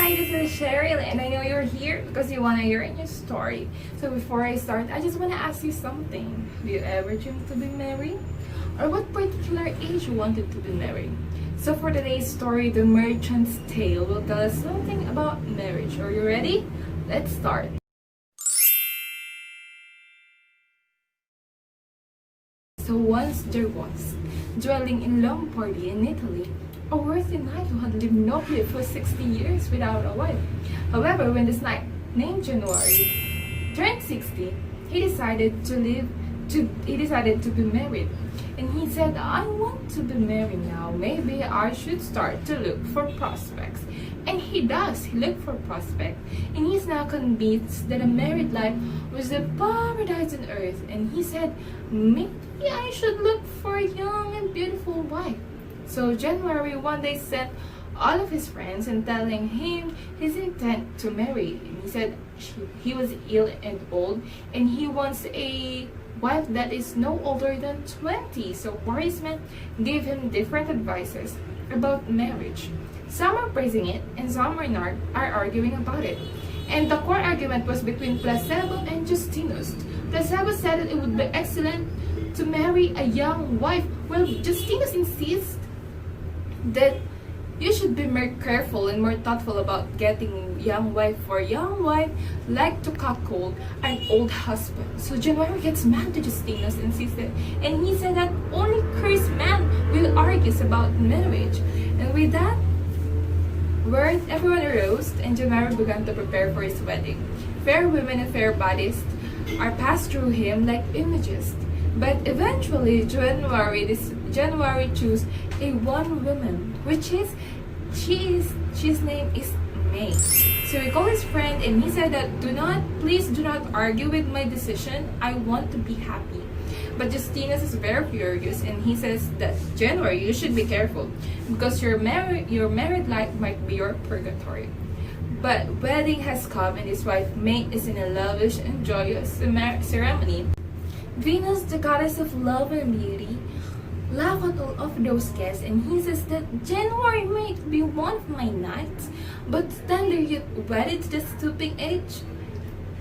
Hi, this is Cheryl, and I know you're here because you want to hear a new story. So before I start, I just want to ask you something. Do you ever dream to be married? Or what particular age you wanted to be married? So for today's story, The Merchant's Tale will tell us something about marriage. Are you ready? Let's start. So once there was, dwelling in Lombardy in Italy, a worthy knight who had lived nobly for 60 years without a wife. However, when this knight, named January, turned 60, he decided to be married. And he said, I want to be married now. Maybe I should start to look for prospects. And he does. He looked for prospects. And he's now convinced that a married life was the paradise on earth. And he said, maybe I should look for a young and beautiful wife. So January one day sent all of his friends and telling him his intent to marry. And he said he was ill and old and he wants a wife that is no older than 20. So wise men gave him different advices about marriage. Some are praising it and some are arguing about it. And the core argument was between Placebo and Justinus. Placebo said that it would be excellent to marry a young wife, while Justinus insists that you should be more careful and more thoughtful about getting young wife, for young wife like to cuckold an old husband. So January gets mad to Justinus and he said that only cursed man will argue about marriage. And with that word, everyone arose and January began to prepare for his wedding. Fair women and fair bodies are passed through him like images. But eventually, January chose a one woman, which is, she's name is May. So he called his friend and he said that please do not argue with my decision. I want to be happy. But Justinus is very furious and he says that January, you should be careful because your married life might be your purgatory. But wedding has come and his wife May is in a lavish and joyous ceremony. Venus, the goddess of love and beauty, laughed at all of those guests and he says that January might be one of my knights, but tender yet wedded to the stooping age.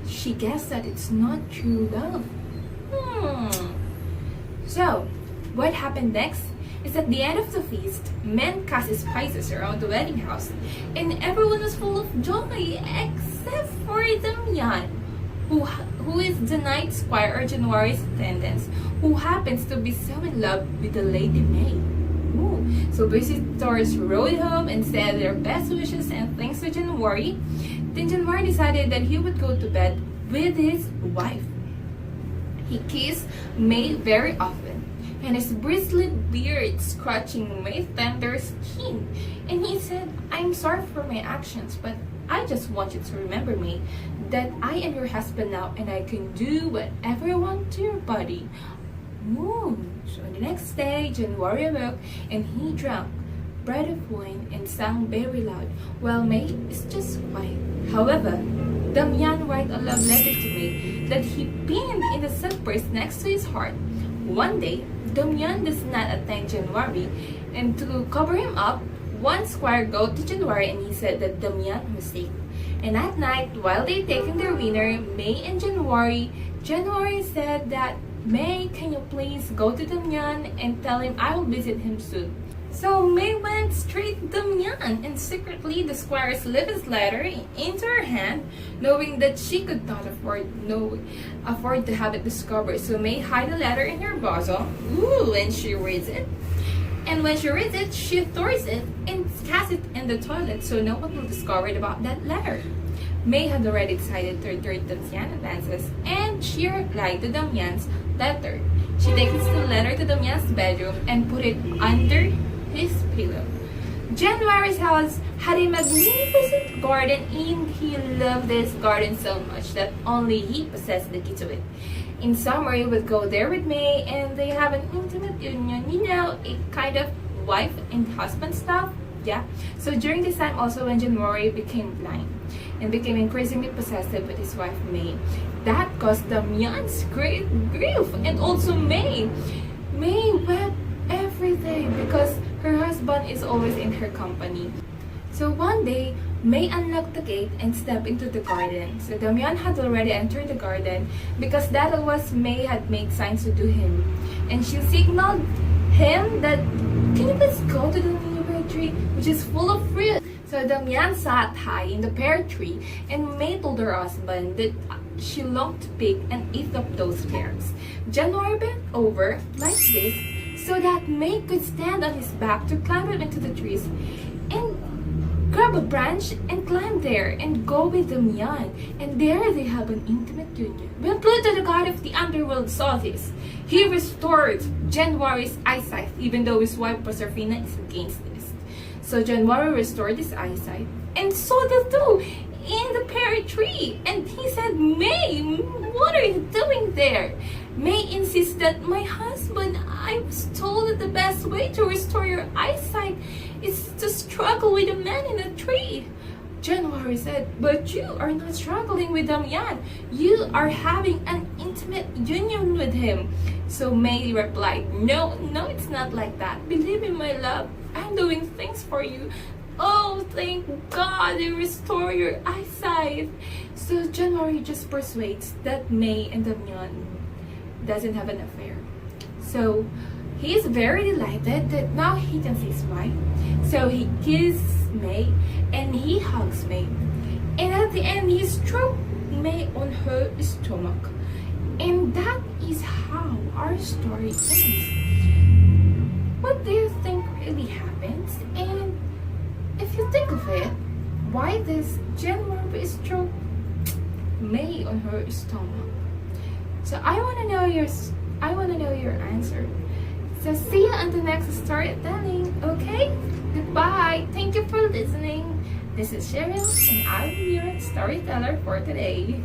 She guessed that it's not true love. So, what happened next is at the end of the feast, men cast spices around the wedding house and everyone was full of joy except for Damian, who is the night squire or January's attendants, who happens to be so in love with the Lady May. Ooh. So visitors rode home and said their best wishes and thanks to January. Then January decided that he would go to bed with his wife. He kissed May very often, and his bristly beard scratching May's tender skin. And he said, I'm sorry for my actions, but I just want you to remember me, that I am your husband now and I can do whatever I want to your body. So the next day, January awoke and he drank bread of wine and sang very loud, while May is just quiet. However, Damian wrote a love letter to May that he pinned in the silk-purse next to his heart. One day, Damian does not attend January, and to cover him up, one squire go to January and he said that Damian was sick. And at night, while they taking their dinner, May and January said that, May, can you please go to Damian and tell him I will visit him soon. So May went straight to Damian and secretly the squire slipped his letter into her hand, knowing that she could not afford to have it discovered. So May hid the letter in her bosom. And she reads it. And when she reads it, she throws it and casts it in the toilet so no one will discover about that letter. May had already decided to return Damian's advances and she replied to Damian's letter. She takes the letter to Damian's bedroom and put it under his pillow. January's house had a magnificent garden and he loved this garden so much that only he possessed the key to it. In summer, he would go there with May and they have an intimate union, a kind of wife and husband stuff. So during this time also when January became blind and became increasingly possessive with his wife May, that caused Damian's great grief and also May. May wept every day because her husband is always in her company. So one day, May unlocked the gate and stepped into the garden. So Damian had already entered the garden because that was May had made signs to do him. And she signaled him that, can you please go to the nearby tree which is full of fruit? So Damian sat high in the pear tree and May told her husband that she longed to pick and eat up those pears. January bent over like this so that May could stand on his back to climb up into the trees and grab a branch and climb there and go with Damian. And there they have an intimate union. When Pluto, the god of the underworld, saw this, he restored January's eyesight, even though his wife Proserpina is against this. So January restored his eyesight, and so the two in the pear tree. And he said, May, what are you doing there? May insists that, my husband, I was told that the best way to restore your eyesight is to struggle with a man in a tree. January said, but you are not struggling with Damian. You are having an intimate union with him. So May replied, no, it's not like that. Believe in my love. I'm doing things for you. Oh, thank God, you restore your eyesight. So January just persuades that May and Damian doesn't have an affair. So he is very delighted that now he can see his wife. So he kisses May and he hugs May. And at the end, he stroked May on her stomach. And that is how our story ends. What do you think really happens? And if you think of it, why does January stroke May on her stomach? So I want to know your answer. So see you on the next storytelling, okay? Goodbye. Thank you for listening. This is Cheryl and I'm your storyteller for today.